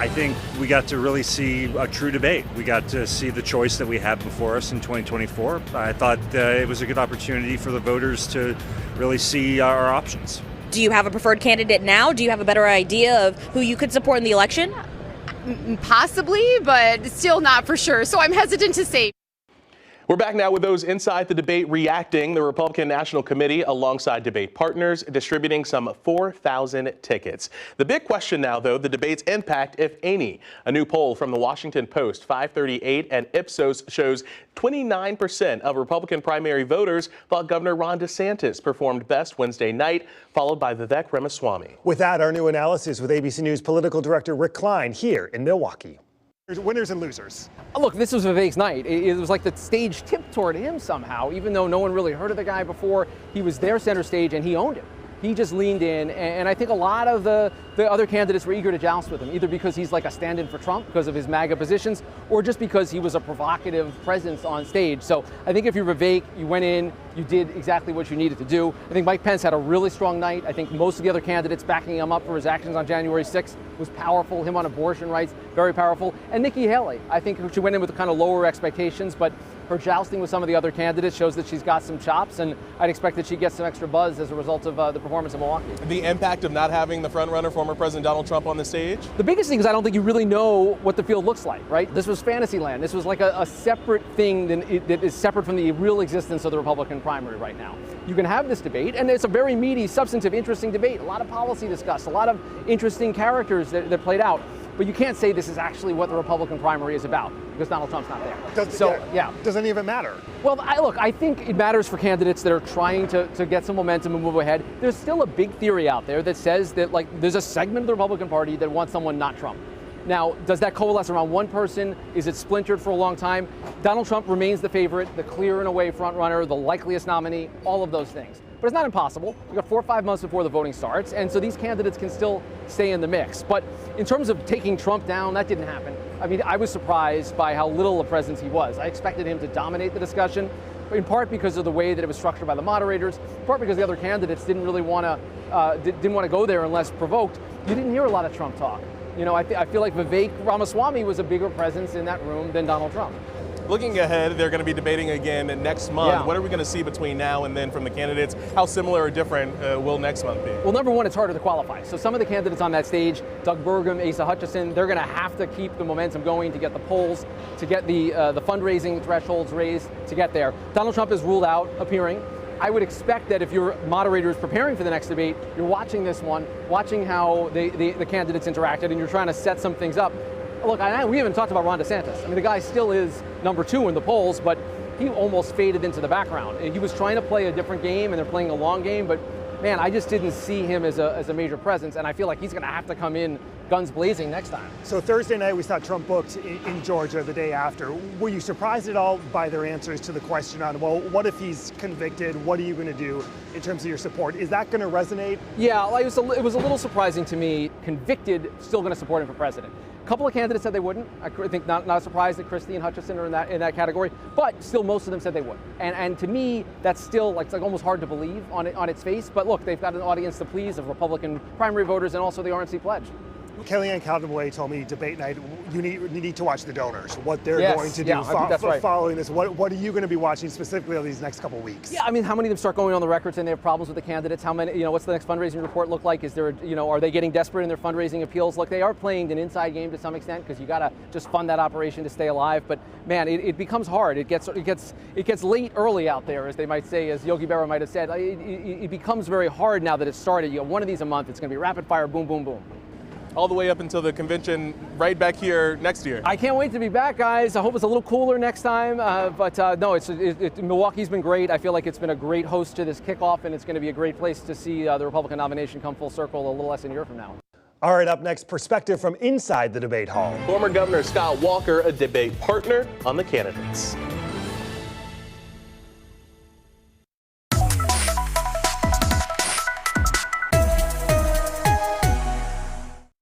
I think we got to really see a true debate. We got to see the choice that we have before us in 2024. I thought it was a good opportunity for the voters to really see our options. Do you have a preferred candidate now? Do you have a better idea of who you could support in the election? Possibly, but still not for sure. So I'm hesitant to say. We're back now with those inside the debate reacting. The Republican National Committee, alongside debate partners, distributing some 4,000 tickets. The big question now, though, the debate's impact, if any. A new poll from the Washington Post, 538, and Ipsos shows 29% of Republican primary voters thought Governor Ron DeSantis performed best Wednesday night, followed by Vivek Ramaswamy. With that, our new analysis with ABC News political director Rick Klein here in Milwaukee. Winners and losers. Look, this was Vivek's night. It was like the stage tipped toward him somehow, even though no one really heard of the guy before. He was there center stage and he owned it. He just leaned in, and I think a lot of the other candidates were eager to joust with him, either because he's like a stand-in for Trump because of his MAGA positions, or just because he was a provocative presence on stage. So I think if you're Vivek, you went in, you did exactly what you needed to do. I think Mike Pence had a really strong night. I think most of the other candidates backing him up for his actions on January 6th was powerful. Him on abortion rights, very powerful. And Nikki Haley, I think she went in with kind of lower expectations, but her jousting with some of the other candidates shows that she's got some chops, and I'd expect that she gets some extra buzz as a result of the performance in Milwaukee. The impact of not having the frontrunner, former President Donald Trump, on the stage? The biggest thing is I don't think you really know what the field looks like, right? This was Fantasyland. This was like a separate thing that is separate from the real existence of the Republican primary right now. You can have this debate, and it's a very meaty, substantive, interesting debate. A lot of policy discussed, a lot of interesting characters that played out. But you can't say this is actually what the Republican primary is about because Donald Trump's not there. Does any of it matter? Well, I think it matters for candidates that are trying to get some momentum and move ahead. There's still a big theory out there that says that there's a segment of the Republican Party that wants someone not Trump. Now, does that coalesce around one person? Is it splintered for a long time? Donald Trump remains the favorite, the clear and away front runner, the likeliest nominee, all of those things. But it's not impossible. We've got 4 or 5 months before the voting starts, and so these candidates can still stay in the mix. But in terms of taking Trump down, that didn't happen. I mean, I was surprised by how little a presence he was. I expected him to dominate the discussion, in part because of the way that it was structured by the moderators, in part because the other candidates didn't really want to go there unless provoked. You didn't hear a lot of Trump talk. You know, I feel like Vivek Ramaswamy was a bigger presence in that room than Donald Trump. Looking ahead, they're going to be debating again next month. Yeah. What are we going to see between now and then from the candidates? How similar or different will next month be? Well, number one, it's harder to qualify. So some of the candidates on that stage, Doug Burgum, Asa Hutchinson, they're going to have to keep the momentum going to get the polls, to get the fundraising thresholds raised, to get there. Donald Trump is ruled out appearing. I would expect that if your moderator is preparing for the next debate, you're watching this one, watching how the candidates interacted, and you're trying to set some things up. Look, we haven't talked about Ron DeSantis. I mean, the guy still is number 2 in the polls, but he almost faded into the background. He was trying to play a different game, and they're playing a long game, but man, I just didn't see him as a major presence, and I feel like he's going to have to come in guns blazing next time. So Thursday night we saw Trump booked in Georgia the day after. Were you surprised at all by their answers to the question on, well, what if he's convicted? What are you going to do in terms of your support? Is that going to resonate? Yeah, it was a little surprising to me. Convicted, still going to support him for president. A couple of candidates said they wouldn't. I think not surprised that Christie and Hutchinson are in that category, but still most of them said they would. And to me, that's still it's almost hard to believe on its face. But look, they've got an audience to please of Republican primary voters and also the RNC pledge. Kellyanne Conway told me debate night, you need to watch the donors, what they're going to do following this. What are you going to be watching specifically over these next couple of weeks? Yeah, I mean, how many of them start going on the record saying they have problems with the candidates? How many, what's the next fundraising report look like? Is there, are they getting desperate in their fundraising appeals? Look, they are playing an inside game to some extent because you got to just fund that operation to stay alive. But man, it becomes hard. It gets late early out there, as they might say, as Yogi Berra might have said. It becomes very hard now that it's started. You got one of these a month. It's going to be rapid fire, boom, boom, boom. All the way up until the convention right back here next year. I can't wait to be back, guys. I hope it's a little cooler next time. No, Milwaukee's been great. I feel like it's been a great host to this kickoff, and it's going to be a great place to see the Republican nomination come full circle a little less than a year from now. All right, up next, perspective from inside the debate hall. Former Governor Scott Walker, a debate partner on the candidates.